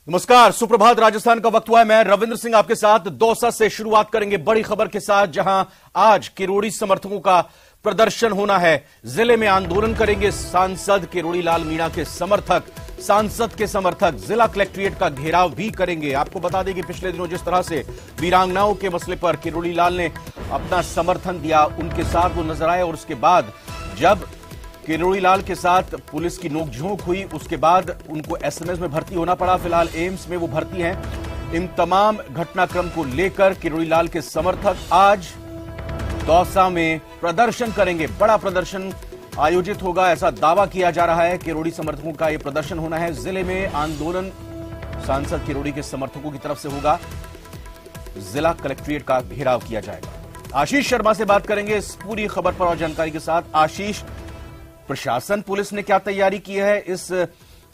नमस्कार, सुप्रभात। राजस्थान का वक्त हुआ है। मैं रविंद्र सिंह आपके साथ दौसा से शुरुआत करेंगे बड़ी खबर के साथ, जहां आज किरोड़ी समर्थकों का प्रदर्शन होना है। जिले में आंदोलन करेंगे सांसद किरोड़ी लाल मीणा के समर्थक। सांसद के समर्थक जिला कलेक्ट्रेट का घेराव भी करेंगे। आपको बता दें कि पिछले दिनों जिस तरह से वीरांगनाओं के मसले पर किरोड़ी लाल ने अपना समर्थन दिया, उनके साथ वो नजर आए, और उसके बाद जब किरोड़ी लाल के साथ पुलिस की नोकझोंक हुई, उसके बाद उनको एसएमएस में भर्ती होना पड़ा। फिलहाल एम्स में वो भर्ती हैं। इन तमाम घटनाक्रम को लेकर किरोड़ी लाल के समर्थक आज दौसा में प्रदर्शन करेंगे। बड़ा प्रदर्शन आयोजित होगा, ऐसा दावा किया जा रहा है। किरोड़ी समर्थकों का यह प्रदर्शन होना है। जिले में आंदोलन सांसद किरोड़ी के समर्थकों की तरफ से होगा। जिला कलेक्ट्रेट का घेराव किया जाएगा। आशीष शर्मा से बात करेंगे इस पूरी खबर पर और जानकारी के साथ। आशीष, प्रशासन, पुलिस ने क्या तैयारी की है इस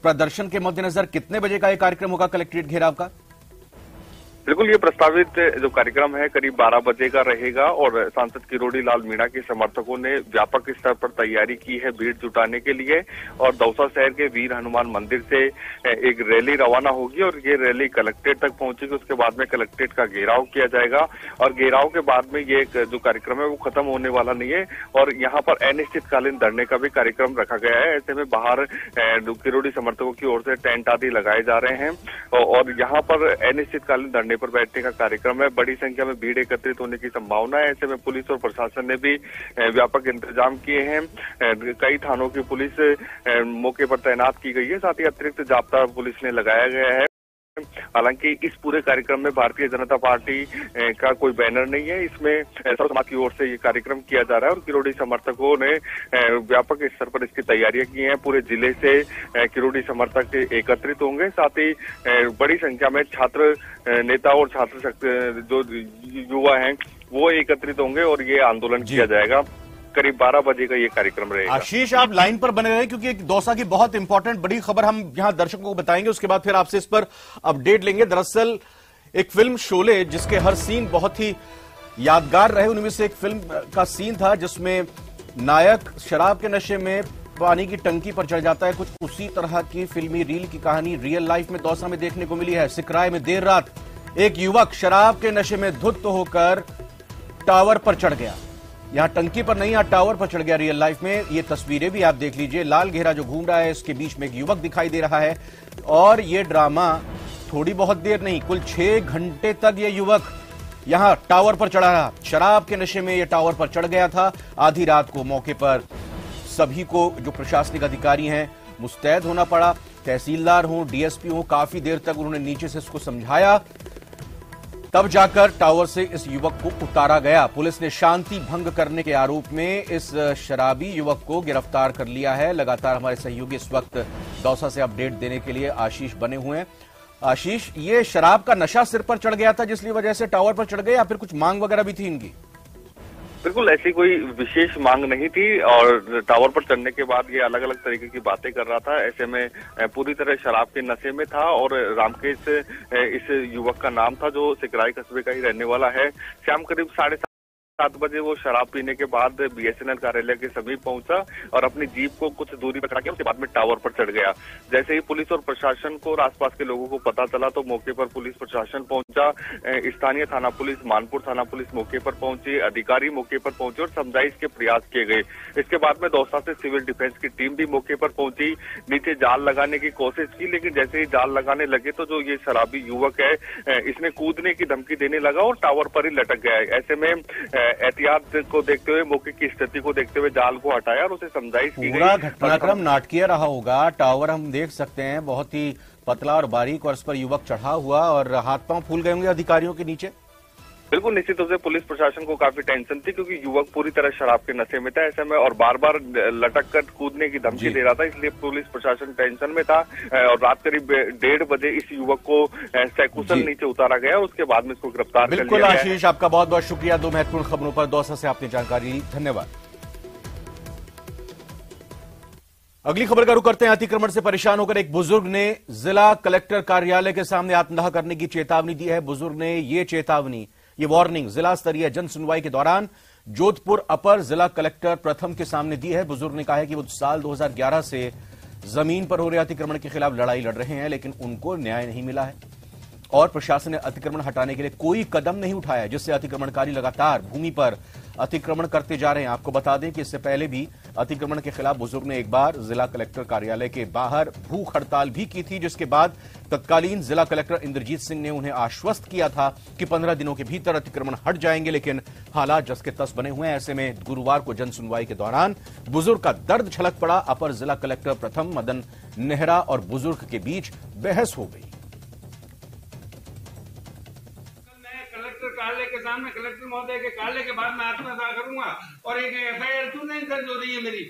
प्रदर्शन के मद्देनजर? कितने बजे का यह कार्यक्रम होगा कलेक्ट्रेट घेराव का? बिल्कुल, ये प्रस्तावित जो कार्यक्रम है करीब 12 बजे का रहेगा और सांसद किरोड़ी लाल मीणा के समर्थकों ने व्यापक स्तर पर तैयारी की है भीड़ जुटाने के लिए। और दौसा शहर के वीर हनुमान मंदिर से एक रैली रवाना होगी और ये रैली कलेक्ट्रेट तक पहुंचेगी। उसके बाद में कलेक्ट्रेट का घेराव किया जाएगा और घेराव के बाद में ये जो कार्यक्रम है वो खत्म होने वाला नहीं है और यहाँ पर अनिश्चितकालीन धरने का भी कार्यक्रम रखा गया है। ऐसे में बाहर किरोड़ी समर्थकों की ओर से टेंट आदि लगाए जा रहे हैं और यहाँ पर अनिश्चितकालीन धरने पर बैठने का कार्यक्रम है। बड़ी संख्या में भीड़ एकत्रित होने की संभावना है। ऐसे में पुलिस और प्रशासन ने भी व्यापक इंतजाम किए हैं। कई थानों की पुलिस मौके पर तैनात की गई है, साथ ही अतिरिक्त जाब्ता पुलिस ने लगाया गया है। हालांकि इस पूरे कार्यक्रम में भारतीय जनता पार्टी का कोई बैनर नहीं है। इसमें सर्व समाज की ओर से ये कार्यक्रम किया जा रहा है और किरोड़ी समर्थकों ने व्यापक स्तर पर इसकी तैयारियां की हैं। पूरे जिले से किरोड़ी समर्थक एकत्रित होंगे। साथ ही बड़ी संख्या में छात्र नेता और छात्र जो युवा हैं वो एकत्रित होंगे और ये आंदोलन किया जाएगा। करीब 12 बजे का ये कार्यक्रम रहेगा। आशीष, आप लाइन पर बने रहे क्योंकि एक दौसा की बहुत इंपॉर्टेंट बड़ी खबर हम यहां दर्शकों को बताएंगे, उसके बाद फिर आपसे इस पर अपडेट लेंगे। दरअसल एक फिल्म शोले जिसके हर सीन बहुत ही यादगार रहे, उनमें से एक फिल्म का सीन था जिसमें नायक शराब के नशे में पानी की टंकी पर चढ़ जाता है। कुछ उसी तरह की फिल्मी रील की कहानी रियल लाइफ में दौसा में देखने को मिली है। सिकराय में देर रात एक युवक शराब के नशे में धुत होकर टावर पर चढ़ गया। यहां टंकी पर नहीं, यहां टावर पर चढ़ गया रियल लाइफ में। ये तस्वीरें भी आप देख लीजिए। लाल घेरा जो घूम रहा है इसके बीच में एक युवक दिखाई दे रहा है और ये ड्रामा थोड़ी बहुत देर नहीं, कुल 6 घंटे तक ये युवक यहां टावर पर चढ़ा रहा। शराब के नशे में ये टावर पर चढ़ गया था। आधी रात को मौके पर सभी को, जो प्रशासनिक अधिकारी हैं, मुस्तैद होना पड़ा। तहसीलदार हों, डीएसपी हों, काफी देर तक उन्होंने नीचे से इसको समझाया, तब जाकर टावर से इस युवक को उतारा गया। पुलिस ने शांति भंग करने के आरोप में इस शराबी युवक को गिरफ्तार कर लिया है। लगातार हमारे सहयोगी इस वक्त दौसा से अपडेट देने के लिए आशीष बने हुए हैं। आशीष, ये शराब का नशा सिर पर चढ़ गया था जिसकी वजह से टावर पर चढ़ गए या फिर कुछ मांग वगैरह भी थी इनकी? बिल्कुल, ऐसी कोई विशेष मांग नहीं थी और टावर पर चढ़ने के बाद ये अलग अलग तरीके की बातें कर रहा था। ऐसे में पूरी तरह शराब के नशे में था और रामकेश इस युवक का नाम था जो सिकराई कस्बे का ही रहने वाला है। शाम करीब 7:30 बजे वो शराब पीने के बाद बीएसएनएल कार्यालय के समीप पहुंचा और अपनी जीप को कुछ दूरी पर खड़ा किया। उसके बाद में टावर पर चढ़ गया। जैसे ही पुलिस और प्रशासन को और आसपास के लोगों को पता चला तो मौके पर पुलिस प्रशासन पहुंचा। स्थानीय थाना पुलिस, मानपुर थाना पुलिस मौके पर पहुंची, अधिकारी मौके पर पहुंचे और समझाइश के प्रयास किए गए। इसके बाद में दौसा से सिविल डिफेंस की टीम भी मौके पर पहुंची, नीचे जाल लगाने की कोशिश की, लेकिन जैसे ही जाल लगाने लगे तो जो ये शराबी युवक है इसने कूदने की धमकी देने लगा और टावर पर ही लटक गया। ऐसे में एहतियात को देखते हुए, मौके की स्थिति को देखते हुए जाल को हटाया और उसे समझाइश की गई। पूरा घटनाक्रम नाटकीय रहा होगा। टावर हम देख सकते हैं बहुत ही पतला और बारीक, और इस पर युवक चढ़ा हुआ और हाथ पांव फूल गए होंगे अधिकारियों के नीचे। बिल्कुल, निश्चित रूप से पुलिस प्रशासन को काफी टेंशन थी क्योंकि युवक पूरी तरह शराब के नशे में था ऐसे में और बार बार लटक कर कूदने की धमकी दे रहा था, इसलिए पुलिस प्रशासन टेंशन में था और रात करीब 1:30 बजे इस युवक को सकुशल नीचे उतारा गया और उसके बाद में इसको गिरफ्तार कर लिया गया। बिल्कुल आशीष, आपका बहुत बहुत शुक्रिया। 2 महत्वपूर्ण खबरों पर दौसा से आपने जानकारी दी, धन्यवाद। अगली खबर का रुख करते हैं। अतिक्रमण से परेशान होकर एक बुजुर्ग ने जिला कलेक्टर कार्यालय के सामने आत्मदाह करने की चेतावनी दी है। बुजुर्ग ने ये वार्निंग जिला स्तरीय जन सुनवाई के दौरान जोधपुर अपर जिला कलेक्टर प्रथम के सामने दी है। बुजुर्ग ने कहा है कि वो साल 2011 से जमीन पर हो रहे अतिक्रमण के खिलाफ लड़ाई लड़ रहे हैं, लेकिन उनको न्याय नहीं मिला है और प्रशासन ने अतिक्रमण हटाने के लिए कोई कदम नहीं उठाया, जिससे अतिक्रमणकारी लगातार भूमि पर अतिक्रमण करते जा रहे हैं। आपको बता दें कि इससे पहले भी अतिक्रमण के खिलाफ बुजुर्ग ने एक बार जिला कलेक्टर कार्यालय के बाहर भूख हड़ताल भी की थी, जिसके बाद तत्कालीन जिला कलेक्टर इंद्रजीत सिंह ने उन्हें आश्वस्त किया था कि 15 दिनों के भीतर अतिक्रमण हट जाएंगे, लेकिन हालात जस के तस बने हुए हैं। ऐसे में गुरुवार को जन सुनवाई के दौरान बुजुर्ग का दर्द छलक पड़ा। अपर जिला कलेक्टर प्रथम मदन नेहरा और बुजुर्ग के बीच बहस हो गई। कार्यालय के सामने कलेक्टर महोदय के कार्यालय के बाद मैं आत्मदाह करूंगा और एक एफआईआर क्यों नहीं दर्ज हो रही है मेरी?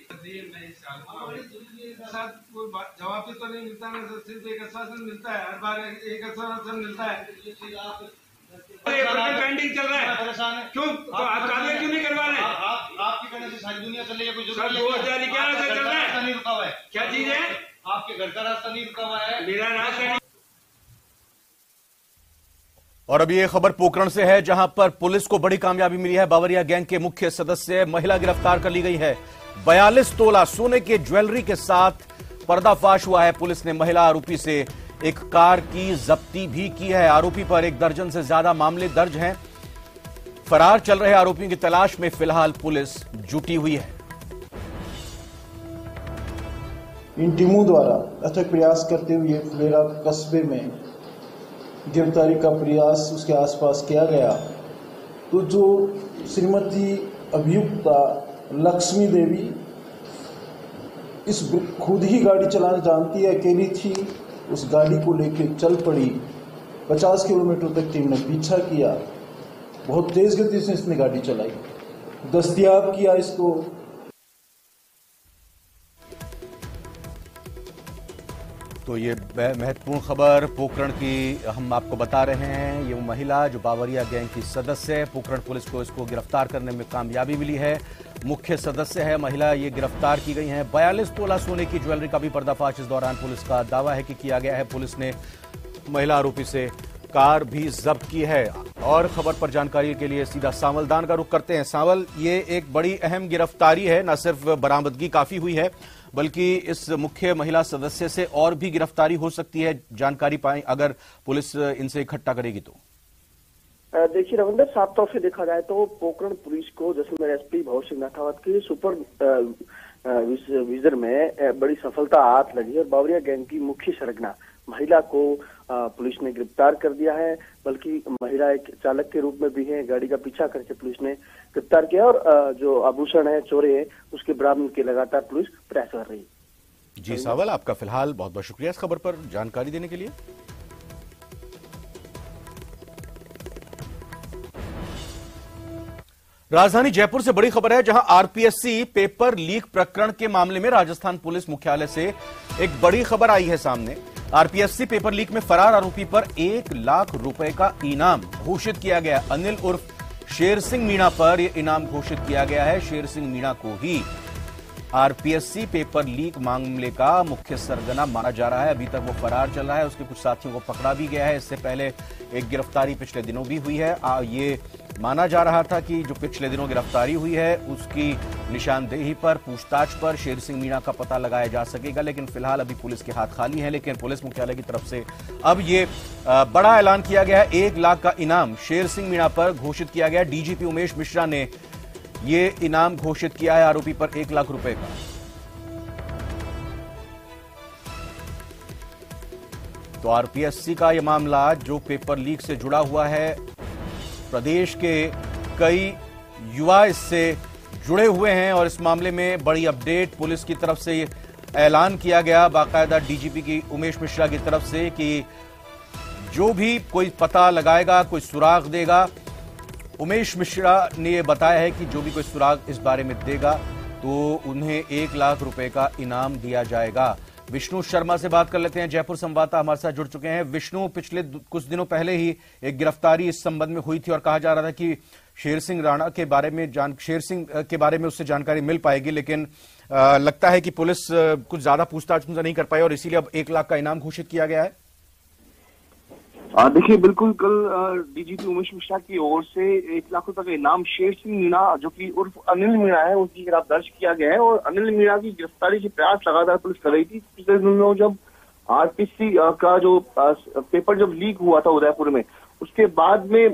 जवाब तो नहीं मिलता ना सर, सिर्फ एक आश्वासन मिलता है, हर बार एक आश्वासन मिलता है। पेंडिंग चल रहा है, क्यों? तो आप कार्रवाई क्यों नहीं करवा रहे? आपकी करने से सारी दुनिया चल रही है, कुछ 2011 से चल रहा है, नहीं रुका हुआ है। क्या चीज है? आपके घर का रास्ता नहीं रुका हुआ है, मेरा रास्ता। और अब ये खबर पोकरण से है, जहां पर पुलिस को बड़ी कामयाबी मिली है। बावरिया गैंग के मुख्य सदस्य महिला गिरफ्तार कर ली गई है। 42 तोला सोने के ज्वेलरी के साथ पर्दाफाश हुआ है। पुलिस ने महिला आरोपी से एक कार की जब्ती भी की है। आरोपी पर 1 दर्जन से ज्यादा मामले दर्ज हैं। फरार चल रहे आरोपियों की तलाश में फिलहाल पुलिस जुटी हुई है। इन टीमों द्वारा अथक प्रयास करते हुए फुलेरा कस्बे में गिरफ्तारी का प्रयास उसके आसपास किया गया, तो जो श्रीमती अभियुक्ता लक्ष्मी देवी इस खुद ही गाड़ी चलाना जानती है, अकेली थी, उस गाड़ी को लेकर चल पड़ी। 50 किलोमीटर तक टीम ने पीछा किया, बहुत तेज गति से इसने गाड़ी चलाई, दस्तयाब किया इसको। तो ये महत्वपूर्ण खबर पोकरण की हम आपको बता रहे हैं। ये वो महिला जो बावरिया गैंग की सदस्य है, पोकरण पुलिस को इसको गिरफ्तार करने में कामयाबी मिली है। मुख्य सदस्य है महिला, ये गिरफ्तार की गई हैं। 42 तोला सोने की ज्वेलरी का भी पर्दाफाश इस दौरान पुलिस का दावा है कि किया गया है। पुलिस ने महिला आरोपी से कार भी जब्त की है। और खबर पर जानकारी के लिए सीधा सांवलदान का रुख करते हैं। सांवल, ये एक बड़ी अहम गिरफ्तारी है, न सिर्फ बरामदगी काफी हुई है बल्कि इस मुख्य महिला सदस्य से और भी गिरफ्तारी हो सकती है, जानकारी पाएं अगर पुलिस इनसे इकट्ठा करेगी तो। देखिए रविंदर, साफ तौर से देखा जाए तो पोकरण पुलिस को जैसलमेर एसपी भवर सिंह नाथावत की सुपर विजन में बड़ी सफलता हाथ लगी है और बावरिया गैंग की मुख्य सरगना महिला को पुलिस ने गिरफ्तार कर दिया है। बल्कि महिला एक चालक के रूप में भी है, गाड़ी का पीछा करके पुलिस ने गिरफ्तार किया और जो आभूषण है, चोरे हैं, उसके बरामद के लगातार पुलिस प्रयास कर रही है। जी सावल, आपका फिलहाल बहुत बहुत शुक्रिया इस खबर पर जानकारी देने के लिए। राजधानी जयपुर से बड़ी खबर है, जहां आरपीएससी पेपर लीक प्रकरण के मामले में राजस्थान पुलिस मुख्यालय से एक बड़ी खबर आई है सामने। आरपीएससी पेपर लीक में फरार आरोपी पर 1 लाख रुपए का इनाम घोषित किया गया। अनिल उर्फ शेर सिंह मीणा पर यह इनाम घोषित किया गया है। शेर सिंह मीणा को ही आरपीएससी पेपर लीक मामले का मुख्य सरगना माना जा रहा है। अभी तक वो फरार चल रहा है, उसके कुछ साथियों को पकड़ा भी गया है। इससे पहले एक गिरफ्तारी पिछले दिनों भी हुई है। ये माना जा रहा था कि जो पिछले दिनों गिरफ्तारी हुई है उसकी निशानदेही पर, पूछताछ पर शेर सिंह मीणा का पता लगाया जा सकेगा, लेकिन फिलहाल अभी पुलिस के हाथ खाली हैं। लेकिन पुलिस मुख्यालय की तरफ से अब ये बड़ा ऐलान किया गया है। 1 लाख का इनाम शेर सिंह मीणा पर घोषित किया गया। डीजीपी उमेश मिश्रा ने ये इनाम घोषित किया है आरोपी पर 1 लाख रुपए का। तो आरपीएससी का यह मामला जो पेपर लीक से जुड़ा हुआ है, प्रदेश के कई युवा इससे जुड़े हुए हैं और इस मामले में बड़ी अपडेट पुलिस की तरफ से ऐलान किया गया बाकायदा डीजीपी की उमेश मिश्रा की तरफ से कि जो भी कोई पता लगाएगा, कोई सुराग देगा, उमेश मिश्रा ने यह बताया है कि जो भी कोई सुराग इस बारे में देगा तो उन्हें 1 लाख रुपए का इनाम दिया जाएगा। विष्णु शर्मा से बात कर लेते हैं, जयपुर संवाददाता हमारे साथ जुड़ चुके हैं। विष्णु, पिछले कुछ दिनों पहले ही एक गिरफ्तारी इस संबंध में हुई थी और कहा जा रहा था कि शेर सिंह के बारे में उससे जानकारी मिल पाएगी, लेकिन लगता है कि पुलिस कुछ ज्यादा पूछताछ नहीं कर पाई और इसीलिए अब 1 लाख का इनाम घोषित किया गया है। देखिए, बिल्कुल कल डीजीपी उमेश मिश्रा की ओर से 1 लाख रुपए का इनाम शेर सिंह मीणा जो कि उर्फ अनिल मीणा है, उसकी खिलाफ दर्ज किया गया है। और अनिल मीणा की गिरफ्तारी के प्रयास लगातार पुलिस कर रही थी। पिछले दिनों जब आरपीसी का जो पेपर जब लीक हुआ था उदयपुर में, उसके बाद में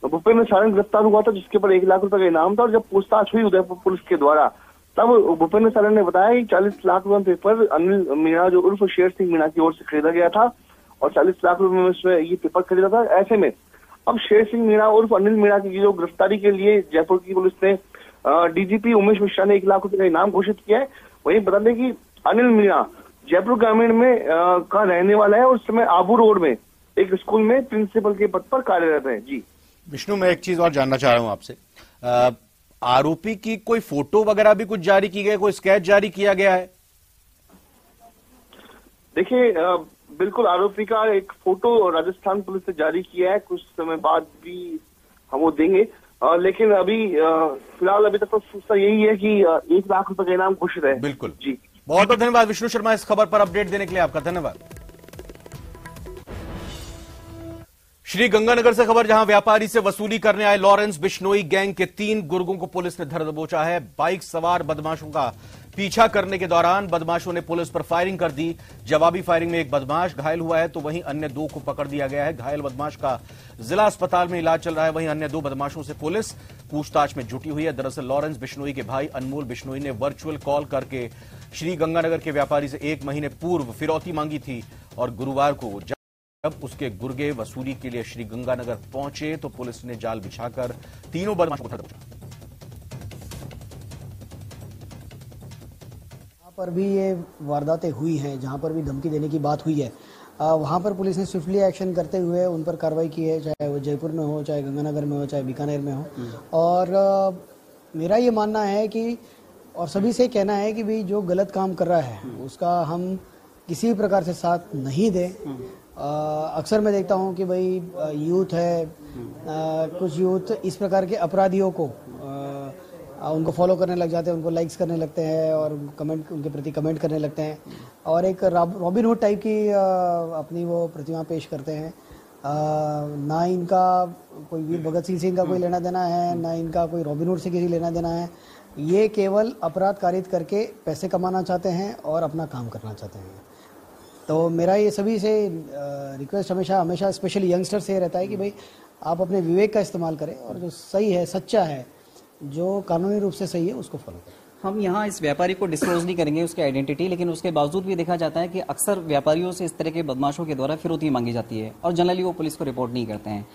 भूपेंद्र सारण गिरफ्तार हुआ था, जिसके ऊपर 1 लाख रुपए का इनाम था। और जब पूछताछ हुई उदयपुर पुलिस के द्वारा, तब भूपेंद्र सारण ने बताया कि 40 लाख रुपए पेपर अनिल मीणा जो उर्फ शेर सिंह मीणा की ओर से खरीदा गया था और 40 लाख रुपए में उसमें ये पेपर खरीदा था। ऐसे में अब शेर सिंह मीणा उर्फ अनिल मीणा की जो गिरफ्तारी के लिए जयपुर की पुलिस ने डीजीपी उमेश मिश्रा ने 1 लाख रुपए का इनाम घोषित किया है। वहीं बता दें कि अनिल मीणा जयपुर ग्रामीण में का रहने वाला है और उस समय आबू रोड में एक स्कूल में प्रिंसिपल के पद पर कार्यरत है। जी विष्णु, मैं एक चीज और जानना चाह रहा हूं आपसे। आरोपी की कोई फोटो वगैरह भी कुछ जारी की गई, कोई स्केच जारी किया गया है? देखिए, बिल्कुल आरोपी का एक फोटो राजस्थान पुलिस ने जारी किया है, कुछ समय बाद भी हम वो देंगे। लेकिन अभी फिलहाल अभी तक तो सूचना यही है कि 1 लाख रुपए का इनाम घोषित है। बिल्कुल जी, बहुत बहुत धन्यवाद विष्णु शर्मा, इस खबर पर अपडेट देने के लिए आपका धन्यवाद। श्री गंगानगर से खबर, जहां व्यापारी से वसूली करने आए लॉरेंस बिश्नोई गैंग के 3 गुर्गों को पुलिस ने धर दबोचा है। बाइक सवार बदमाशों का पीछा करने के दौरान बदमाशों ने पुलिस पर फायरिंग कर दी। जवाबी फायरिंग में एक बदमाश घायल हुआ है, तो वहीं अन्य 2 को पकड़ दिया गया है। घायल बदमाश का जिला अस्पताल में इलाज चल रहा है। वहीं अन्य 2 बदमाशों से पुलिस पूछताछ में जुटी हुई है। दरअसल लॉरेंस बिश्नोई के भाई अनमोल बिश्नोई ने वर्चुअल कॉल करके श्री गंगानगर के व्यापारी से 1 महीने पूर्व फिरौती मांगी थी और गुरुवार को जब उसके गुर्गे वसूली के लिए श्री गंगानगर पहुंचे तो पुलिस ने जाल बिछाकर तीनों बदमाशों को धर दबोचा। जहां पर भी ये वारदातें हुई हैं, जहां पर भी धमकी देने की बात हुई है, वहां पर पुलिस ने स्विफ्टली एक्शन करते हुए उन पर कार्रवाई की है, चाहे वो जयपुर में हो, चाहे गंगानगर में हो, चाहे बीकानेर में हो। और मेरा ये मानना है कि, और सभी से कहना है कि भाई जो गलत काम कर रहा है उसका हम किसी भी प्रकार से साथ नहीं दें। अक्सर मैं देखता हूं कि भाई यूथ है, कुछ यूथ इस प्रकार के अपराधियों को उनको फॉलो करने लग जाते हैं, उनको लाइक्स करने लगते हैं और कमेंट, उनके प्रति कमेंट करने लगते हैं और एक रॉबिन हुड टाइप की अपनी वो प्रतिमा पेश करते हैं। ना इनका कोई वीर भगत सिंह से इनका कोई लेना देना है, ना इनका कोई रॉबिन हुड से किसी लेना देना है। ये केवल अपराध कारित करके पैसे कमाना चाहते हैं और अपना काम करना चाहते हैं। तो मेरा ये सभी से रिक्वेस्ट हमेशा स्पेशली यंगस्टर से रहता है कि भाई आप अपने विवेक का इस्तेमाल करें और जो सही है, सच्चा है, जो कानूनी रूप से सही है, उसको फॉलो करें। हम यहाँ इस व्यापारी को डिस्क्लोज नहीं करेंगे उसकी आइडेंटिटी, लेकिन उसके बावजूद भी देखा जाता है कि अक्सर व्यापारियों से इस तरह के बदमाशों के द्वारा फिरौती मांगी जाती है और जनरली वो पुलिस को रिपोर्ट नहीं करते हैं।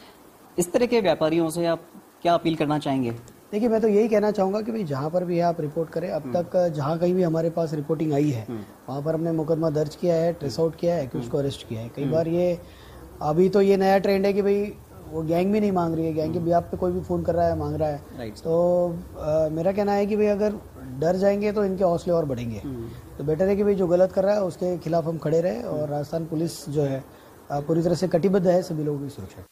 इस तरह के व्यापारियों से आप क्या अपील करना चाहेंगे? देखिए, मैं तो यही कहना चाहूँगा कि भाई जहाँ पर भी आप रिपोर्ट करें, अब तक जहाँ कहीं भी हमारे पास रिपोर्टिंग आई है वहाँ पर हमने मुकदमा दर्ज किया है, ट्रेस आउट किया है, एक्यूज को अरेस्ट किया है। कई बार ये अभी तो ये नया ट्रेंड है कि भाई वो गैंग भी नहीं मांग रही है, गैंग के बिहाफ पे कोई भी फ़ोन कर रहा है, मांग रहा है। तो मेरा कहना है कि भाई अगर डर जाएंगे तो इनके हौसले और बढ़ेंगे। तो बेटर है कि भाई जो गलत कर रहा है उसके खिलाफ हम खड़े रहे और राजस्थान पुलिस जो है पूरी तरह से कटिबद्ध है सभी लोगों की सुरक्षा।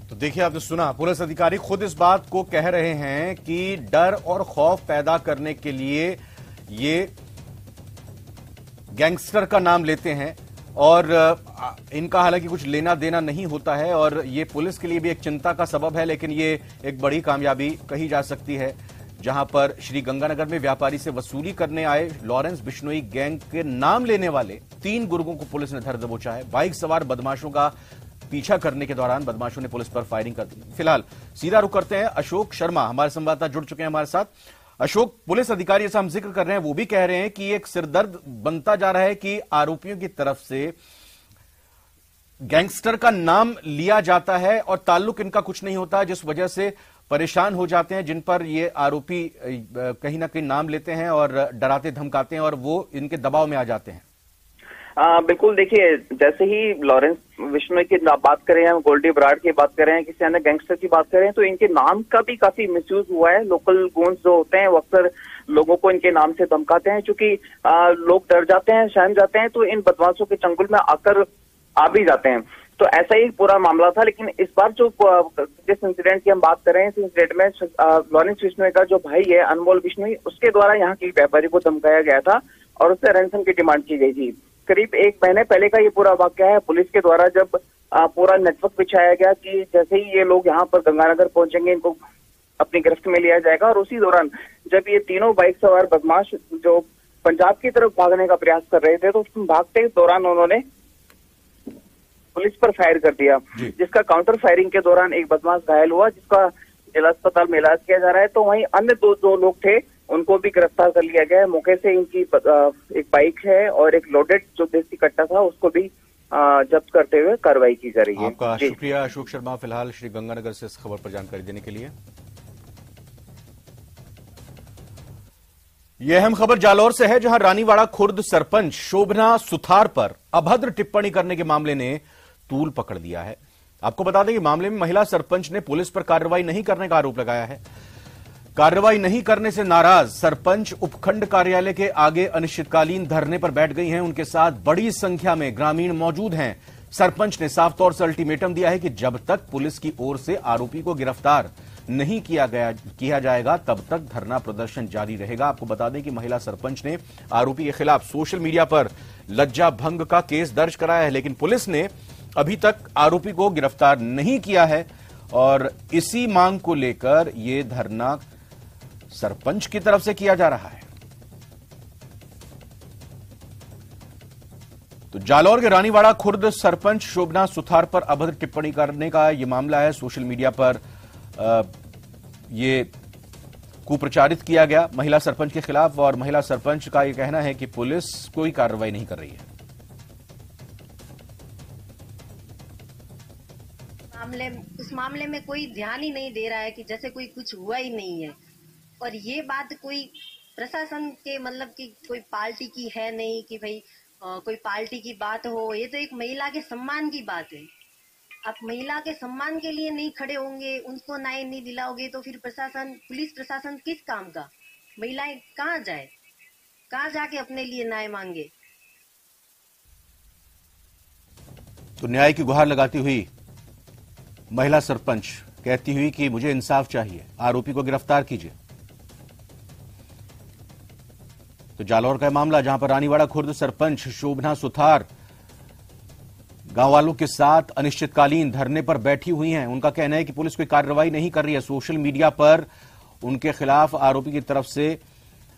तो देखिए, आपने सुना, पुलिस अधिकारी खुद इस बात को कह रहे हैं कि डर और खौफ पैदा करने के लिए ये गैंगस्टर का नाम लेते हैं और इनका हालांकि कुछ लेना देना नहीं होता है और ये पुलिस के लिए भी एक चिंता का सबब है। लेकिन ये एक बड़ी कामयाबी कही जा सकती है, जहां पर श्री गंगानगर में व्यापारी से वसूली करने आए लॉरेंस बिश्नोई गैंग के नाम लेने वाले 3 गुर्गों को पुलिस ने धर दबोचा है। बाइक सवार बदमाशों का पीछा करने के दौरान बदमाशों ने पुलिस पर फायरिंग कर दी। फिलहाल सीधा रुख करते हैं, अशोक शर्मा हमारे संवाददाता जुड़ चुके हैं हमारे साथ। अशोक, पुलिस अधिकारी जैसा हम जिक्र कर रहे हैं वो भी कह रहे हैं कि एक सिरदर्द बनता जा रहा है कि आरोपियों की तरफ से गैंगस्टर का नाम लिया जाता है और ताल्लुक इनका कुछ नहीं होता, जिस वजह से परेशान हो जाते हैं, जिन पर ये आरोपी कहीं ना कहीं नाम लेते हैं और डराते धमकाते हैं और वो इनके दबाव में आ जाते हैं। बिल्कुल, देखिए, जैसे ही लॉरेंस बिश्नोई की बात करें या गोल्डी बराड़ की बात करें, किसी अन्य गैंगस्टर की बात करें, तो इनके नाम का भी काफी मिसयूज हुआ है। लोकल गूंज जो होते हैं वो अक्सर लोगों को इनके नाम से धमकाते हैं, क्योंकि लोग डर जाते हैं, सहम जाते हैं, तो इन बदमाशों के चंगुल में आकर आ भी जाते हैं। तो ऐसा ही पूरा मामला था। लेकिन इस बार जो जिस इंसिडेंट की हम बात कर रहे हैं, इस इंसिडेंट में लॉरेंस बिश्नोई का जो भाई है अनमोल बिश्नोई, उसके द्वारा यहाँ के व्यापारी को धमकाया गया था और उससे रैंसम की डिमांड की गई थी। करीब 1 महीने पहले का ये पूरा वाकया है। पुलिस के द्वारा जब पूरा नेटवर्क बिछाया गया कि जैसे ही ये लोग यहाँ पर गंगानगर पहुंचेंगे इनको अपनी गिरफ्त में लिया जाएगा, और उसी दौरान जब ये तीनों बाइक सवार बदमाश जो पंजाब की तरफ भागने का प्रयास कर रहे थे, तो भागते दौरान उन्होंने पुलिस पर फायर कर दिया, जिसका काउंटर फायरिंग के दौरान एक बदमाश घायल हुआ, जिसका जिला अस्पताल में इलाज किया जा रहा है। तो वहीं अन्य दो लोग थे, उनको भी गिरफ्तार कर लिया गया है। मौके से इनकी एक बाइक है और एक लोडेड जो देसी कट्टा था उसको भी जब्त करते हुए कार्रवाई की जा रही है। आपका शुक्रिया अशोक शर्मा, फिलहाल श्री गंगानगर से इस खबर पर जानकारी देने के लिए। यह अहम खबर जालौर से है, जहां रानीवाड़ा खुर्द सरपंच शोभना सुथार पर अभद्र टिप्पणी करने के मामले ने तूल पकड़ लिया है। आपको बता दें कि मामले में महिला सरपंच ने पुलिस पर कार्रवाई नहीं करने का आरोप लगाया है। कार्रवाई नहीं करने से नाराज सरपंच उपखंड कार्यालय के आगे अनिश्चितकालीन धरने पर बैठ गई हैं। उनके साथ बड़ी संख्या में ग्रामीण मौजूद हैं। सरपंच ने साफ तौर से अल्टीमेटम दिया है कि जब तक पुलिस की ओर से आरोपी को गिरफ्तार नहीं किया जाएगा तब तक धरना प्रदर्शन जारी रहेगा। आपको बता दें कि महिला सरपंच ने आरोपी के खिलाफ सोशल मीडिया पर लज्जा भंग का केस दर्ज कराया है, लेकिन पुलिस ने अभी तक आरोपी को गिरफ्तार नहीं किया है और इसी मांग को लेकर यह धरना सरपंच की तरफ से किया जा रहा है। तो जालौर के रानीवाड़ा खुर्द सरपंच शोभना सुथार पर अभद्र टिप्पणी करने का यह मामला है। सोशल मीडिया पर ये कुप्रचारित किया गया महिला सरपंच के खिलाफ, और महिला सरपंच का यह कहना है कि पुलिस कोई कार्रवाई नहीं कर रही है। उस मामले में कोई ध्यान ही नहीं दे रहा है कि जैसे कोई कुछ हुआ ही नहीं है। और ये बात कोई प्रशासन के मतलब कि कोई पार्टी की है नहीं कि भाई कोई पार्टी की बात हो। ये तो एक महिला के सम्मान की बात है। आप महिला के सम्मान के लिए नहीं खड़े होंगे, उनको न्याय नहीं दिलाओगे तो फिर प्रशासन, पुलिस प्रशासन किस काम का? महिलाएं कहाँ जाए, कहाँ जाके अपने लिए न्याय मांगे? तो न्याय की गुहार लगाती हुई महिला सरपंच कहती हुई कि मुझे इंसाफ चाहिए, आरोपी को गिरफ्तार कीजिए। तो जालौर का मामला, जहां पर रानीवाड़ा खुर्द सरपंच शोभना सुथार गांव वालों के साथ अनिश्चितकालीन धरने पर बैठी हुई हैं। उनका कहना है कि पुलिस कोई कार्रवाई नहीं कर रही है। सोशल मीडिया पर उनके खिलाफ आरोपी की तरफ से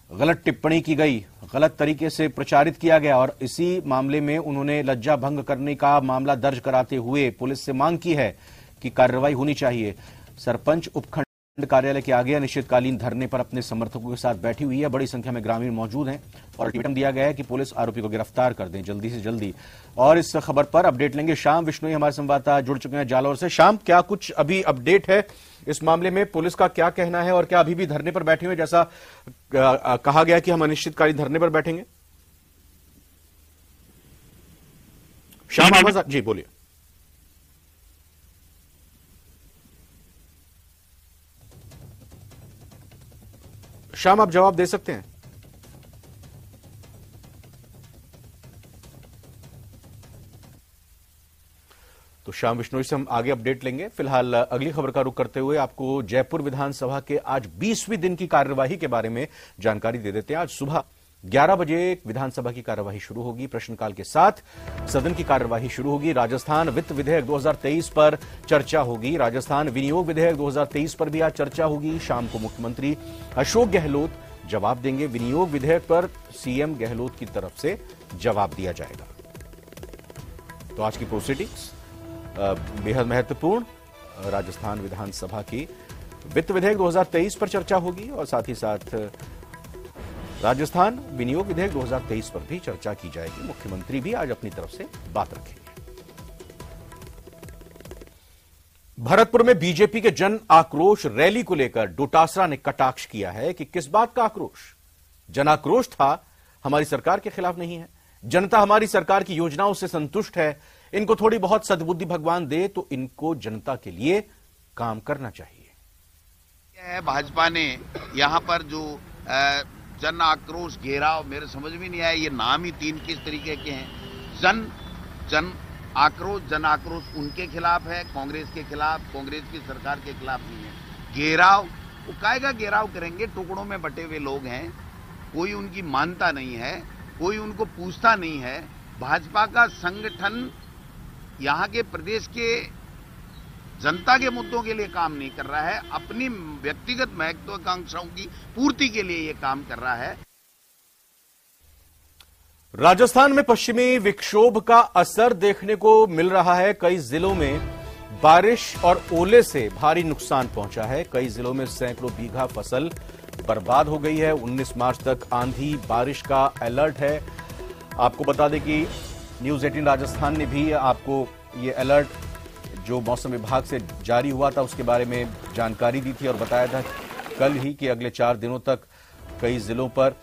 गलत टिप्पणी की गई, गलत तरीके से प्रचारित किया गया, और इसी मामले में उन्होंने लज्जा भंग करने का मामला दर्ज कराते हुए पुलिस से मांग की है कि कार्रवाई होनी चाहिए। सरपंच उपखंड कार्यालय के आगे अनिश्चितकालीन धरने पर अपने समर्थकों के साथ बैठी हुई है। बड़ी संख्या में ग्रामीण मौजूद हैं और अल्टीमेटम दिया गया है कि पुलिस आरोपी को गिरफ्तार कर दें जल्दी से जल्दी। और इस खबर पर अपडेट लेंगे श्याम विश्नोई, हमारे संवाददाता जुड़ चुके हैं जालौर से। श्याम, क्या कुछ अभी अपडेट है इस मामले में? पुलिस का क्या कहना है और क्या अभी भी धरने पर बैठे हुए, जैसा कहा गया कि हम अनिश्चितकालीन धरने पर बैठेंगे? श्याम आवाज जी बोलिए। श्याम, आप जवाब दे सकते हैं? तो श्याम विश्नोई से हम आगे अपडेट लेंगे। फिलहाल अगली खबर का रुख करते हुए आपको जयपुर विधानसभा के आज 20वें दिन की कार्यवाही के बारे में जानकारी दे देते हैं। आज सुबह 11 बजे विधानसभा की कार्यवाही शुरू होगी। प्रश्नकाल के साथ सदन की कार्यवाही शुरू होगी। राजस्थान वित्त विधेयक 2023 पर चर्चा होगी। राजस्थान विनियोग विधेयक 2023 पर भी आज चर्चा होगी। शाम को मुख्यमंत्री अशोक गहलोत जवाब देंगे। विनियोग विधेयक पर सीएम गहलोत की तरफ से जवाब दिया जाएगा। तो आज की प्रोसीडिंग्स बेहद महत्वपूर्ण। राजस्थान विधानसभा की वित्त विधेयक 2023 पर चर्चा होगी और साथ ही साथ राजस्थान विनियोग विधेयक 2023 पर भी चर्चा की जाएगी। मुख्यमंत्री भी आज अपनी तरफ से बात रखेंगे। भरतपुर में बीजेपी के जन आक्रोश रैली को लेकर डोटासरा ने कटाक्ष किया है कि किस बात का आक्रोश? जन आक्रोश था, हमारी सरकार के खिलाफ नहीं है। जनता हमारी सरकार की योजनाओं से संतुष्ट है। इनको थोड़ी बहुत सद्बुद्धि भगवान दे तो इनको जनता के लिए काम करना चाहिए। भाजपा ने यहां पर जो जन आक्रोश घेराव, मेरे समझ में नहीं आया ये नाम ही 3 किस तरीके के हैं। जन आक्रोश उनके खिलाफ है, कांग्रेस के खिलाफ, कांग्रेस की सरकार के खिलाफ नहीं है। घेराव, वो कायगा घेराव करेंगे? टुकड़ों में बटे हुए लोग हैं, कोई उनकी मानता नहीं है, कोई उनको पूछता नहीं है। भाजपा का संगठन यहाँ के प्रदेश के जनता के मुद्दों के लिए काम नहीं कर रहा है, अपनी व्यक्तिगत महत्वाकांक्षाओं की पूर्ति के लिए ये काम कर रहा है। राजस्थान में पश्चिमी विक्षोभ का असर देखने को मिल रहा है। कई जिलों में बारिश और ओले से भारी नुकसान पहुंचा है। कई जिलों में सैकड़ों बीघा फसल बर्बाद हो गई है। 19 मार्च तक आंधी बारिश का अलर्ट है। आपको बता दें कि न्यूज 18 राजस्थान ने भी आपको ये अलर्ट जो मौसम विभाग से जारी हुआ था उसके बारे में जानकारी दी थी और बताया था कल ही कि अगले 4 दिनों तक कई जिलों पर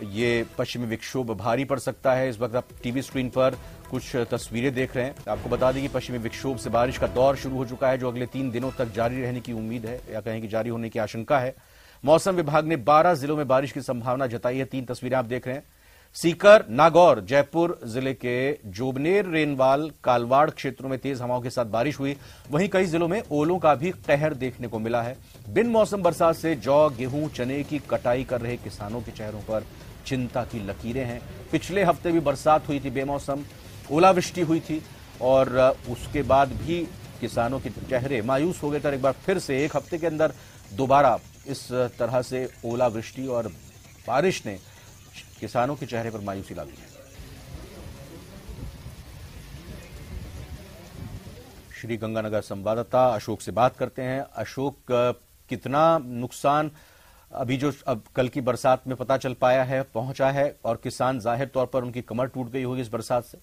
ये पश्चिमी विक्षोभ भारी पड़ सकता है। इस वक्त आप टीवी स्क्रीन पर कुछ तस्वीरें देख रहे हैं। आपको बता दें कि पश्चिमी विक्षोभ से बारिश का दौर शुरू हो चुका है जो अगले 3 दिनों तक जारी रहने की उम्मीद है या कहें कि जारी होने की आशंका है। मौसम विभाग ने 12 जिलों में बारिश की संभावना जताई है। 3 तस्वीरें आप देख रहे हैं। सीकर, नागौर, जयपुर जिले के जोबनेर, रेनवाल, कालवाड़ क्षेत्रों में तेज हवाओं के साथ बारिश हुई। वहीं कई जिलों में ओलों का भी कहर देखने को मिला है। बिन मौसम बरसात से जौ, गेहूं, चने की कटाई कर रहे किसानों के चेहरों पर चिंता की लकीरें हैं। पिछले हफ्ते भी बरसात हुई थी, बेमौसम ओलावृष्टि हुई थी और उसके बाद भी किसानों के चेहरे मायूस हो गए थे। एक बार फिर से एक हफ्ते के अंदर दोबारा इस तरह से ओलावृष्टि और बारिश ने किसानों के चेहरे पर मायूसी ला दी है। श्री गंगानगर संवाददाता अशोक से बात करते हैं। अशोक, कितना नुकसान अभी जो अब कल की बरसात में पता चल पाया है पहुंचा है और किसान जाहिर तौर पर उनकी कमर टूट गई होगी इस बरसात से?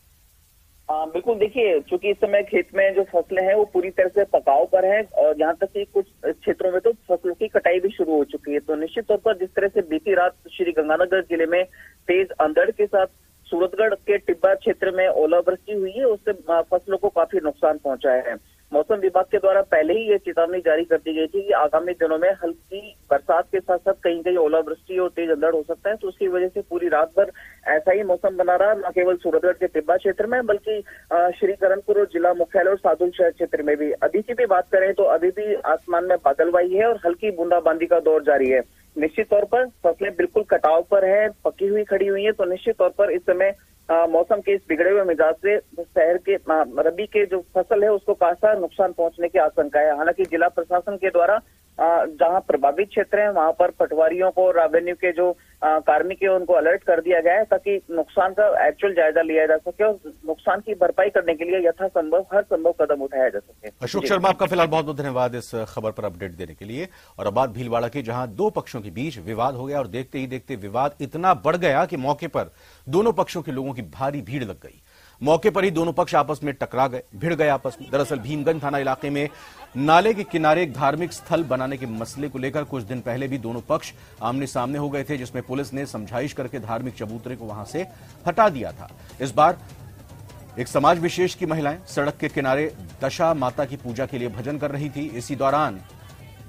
बिल्कुल, देखिए चूंकि इस समय खेत में जो फसलें हैं वो पूरी तरह से पकाव पर है और यहाँ तक कि कुछ क्षेत्रों में तो फसलों की कटाई भी शुरू हो चुकी है। तो निश्चित तौर पर जिस तरह से बीती रात श्री गंगानगर जिले में तेज अंधड़ के साथ सूरतगढ़ के टिब्बा क्षेत्र में ओलावृष्टि हुई है, उससे फसलों को काफी नुकसान पहुंचा है। मौसम विभाग के द्वारा पहले ही ये चेतावनी जारी कर दी गई थी कि आगामी दिनों में हल्की बरसात के साथ साथ कहीं कहीं ओलावृष्टि और तेज अंधड़ हो सकता है। तो उसकी वजह से पूरी रात भर ऐसा ही मौसम बना रहा, न केवल सूरतगढ़ के टिब्बा क्षेत्र में बल्कि श्रीकरणपुर और जिला मुख्यालय और सादुल शहर क्षेत्र में भी। अभी की भी बात करें तो अभी भी आसमान में बादलवाई है और हल्की बूंदाबांदी का दौर जारी है। निश्चित तौर पर फसलें बिल्कुल कटाव पर है, पकी हुई खड़ी हुई है। तो निश्चित तौर पर इस समय मौसम के इस बिगड़े हुए मिजाज से शहर के रबी के जो फसल है उसको खासा नुकसान पहुंचने की आशंका है। हालांकि जिला प्रशासन के द्वारा जहां प्रभावित क्षेत्र हैं वहां पर पटवारियों को, रेवेन्यू के जो कार्मिक है उनको अलर्ट कर दिया गया है ताकि नुकसान का एक्चुअल जायजा लिया जा सके और नुकसान की भरपाई करने के लिए यथासंभव हर संभव कदम उठाया जा सके। अशोक शर्मा, आपका फिलहाल बहुत बहुत धन्यवाद इस खबर पर अपडेट देने के लिए। और अब बात भीलवाड़ा की, जहां 2 पक्षों के बीच विवाद हो गया और देखते ही देखते विवाद इतना बढ़ गया कि मौके पर दोनों पक्षों के लोगों की भारी भीड़ लग गई। मौके पर ही दोनों पक्ष आपस में टकरा गए, भिड़ गए आपस में। दरअसल भीमगंज थाना इलाके में नाले के किनारे एक धार्मिक स्थल बनाने के मसले को लेकर कुछ दिन पहले भी दोनों पक्ष आमने सामने हो गए थे, जिसमें पुलिस ने समझाइश करके धार्मिक चबूतरे को वहां से हटा दिया था। इस बार एक समाज विशेष की महिलाएं सड़क के किनारे दशा माता की पूजा के लिए भजन कर रही थी। इसी दौरान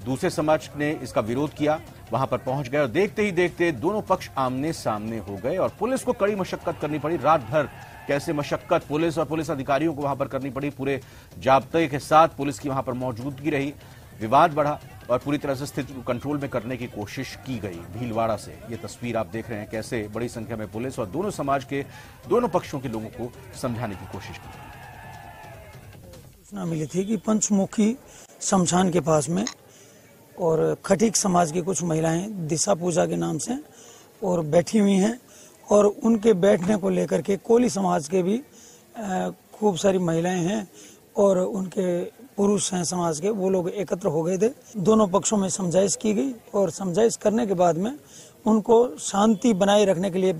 दूसरे समाज ने इसका विरोध किया, वहां पर पहुंच गए और देखते ही देखते दोनों पक्ष आमने सामने हो गए और पुलिस को कड़ी मशक्कत करनी पड़ी। रात भर कैसे मशक्कत पुलिस और पुलिस अधिकारियों को वहां पर करनी पड़ी, पूरे जाब्ते के साथ पुलिस की वहां पर मौजूदगी रही। विवाद बढ़ा और पूरी तरह से स्थिति को कंट्रोल में करने की कोशिश की गई। भीलवाड़ा से ये तस्वीर आप देख रहे हैं, कैसे बड़ी संख्या में पुलिस और दोनों समाज के दोनों पक्षों के लोगों को समझाने की कोशिश की। सूचना मिली थी कि पंचमुखी शमशान के पास में और खटीक समाज की कुछ महिलाएं दिशा पूजा के नाम से और बैठी हुई हैं और उनके बैठने को लेकर के कोली समाज के भी खूब सारी महिलाएं हैं और उनके पुरुष हैं समाज के, वो लोग एकत्र हो गए थे। दोनों पक्षों में समझाइश की गई और समझाइश करने के बाद में उनको शांति बनाए रखने के लिए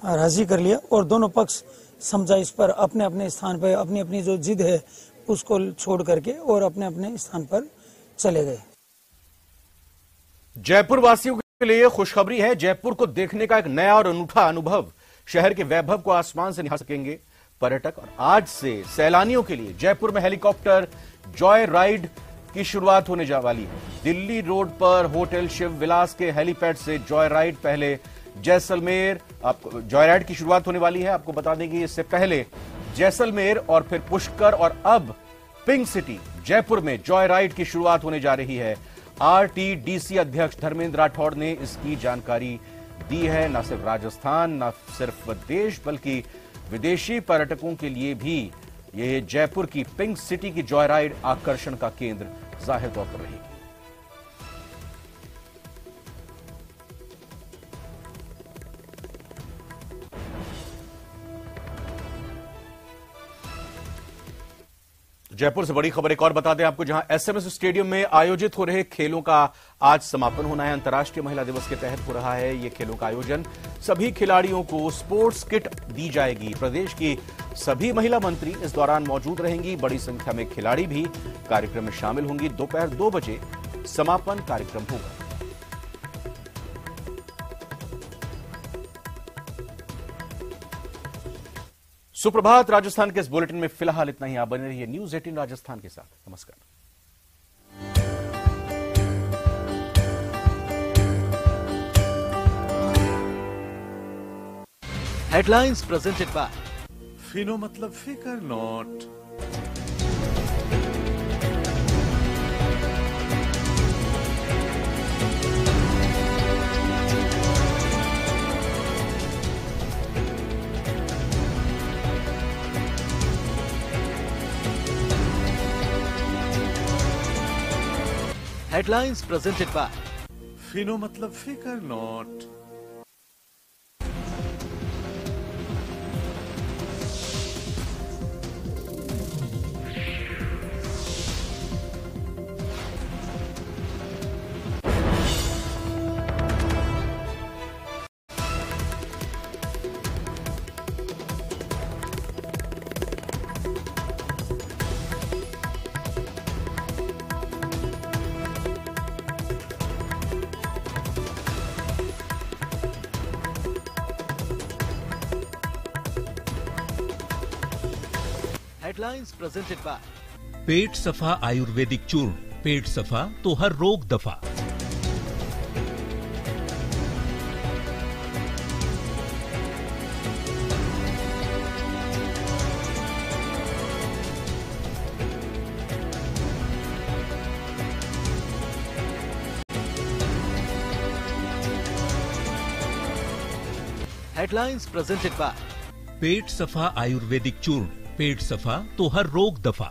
राजी कर लिया और दोनों पक्ष समझाइश पर अपने अपने स्थान पर अपनी अपनी जो जिद है उसको छोड़ करके और अपने अपने स्थान पर चले गए। जयपुर वासियों के लिए खुशखबरी है। जयपुर को देखने का एक नया और अनूठा अनुभव, शहर के वैभव को आसमान से निहार सकेंगे पर्यटक। और आज से सैलानियों के लिए जयपुर में हेलीकॉप्टर जॉय राइड की शुरुआत होने वाली है। दिल्ली रोड पर होटल शिव विलास के हेलीपैड से जॉय राइड पहले जैसलमेर, आपको जॉय राइड की शुरुआत होने वाली है। आपको बता दें कि इससे पहले जैसलमेर और फिर पुष्कर और अब पिंक सिटी जयपुर में जॉय राइड की शुरुआत होने जा रही है। आरटीडीसी अध्यक्ष धर्मेंद्र राठौड़ ने इसकी जानकारी दी है। न सिर्फ राजस्थान, न सिर्फ देश बल्कि विदेशी पर्यटकों के लिए भी ये जयपुर की पिंक सिटी की जॉय राइड आकर्षण का केंद्र जाहिर तौर पर रहेगी। जयपुर से बड़ी खबर एक और बता दें आपको, जहां एसएमएस स्टेडियम में आयोजित हो रहे खेलों का आज समापन होना है। अंतर्राष्ट्रीय महिला दिवस के तहत हो रहा है ये खेलों का आयोजन। सभी खिलाड़ियों को स्पोर्ट्स किट दी जाएगी। प्रदेश की सभी महिला मंत्री इस दौरान मौजूद रहेंगी। बड़ी संख्या में खिलाड़ी भी कार्यक्रम में शामिल होंगी। दोपहर 2 बजे समापन कार्यक्रम होगा। सुप्रभात। राजस्थान के इस बुलेटिन में फिलहाल इतना ही। आप बने रहिए न्यूज़ 18 राजस्थान के साथ। नमस्कार। हेडलाइंस प्रेजेंटेड बाय फिनो मतलब फिकर not. Headlines presented by Fino मतलब फिकर नॉट। हेडलाइंस प्रेजेंटेड बाय पेट सफा आयुर्वेदिक चूर्ण। पेट सफा तो हर रोग दफा। हेडलाइंस प्रेजेंटेड बाय पेट सफा आयुर्वेदिक चूर्ण। पेट सफा तो हर रोग दफा।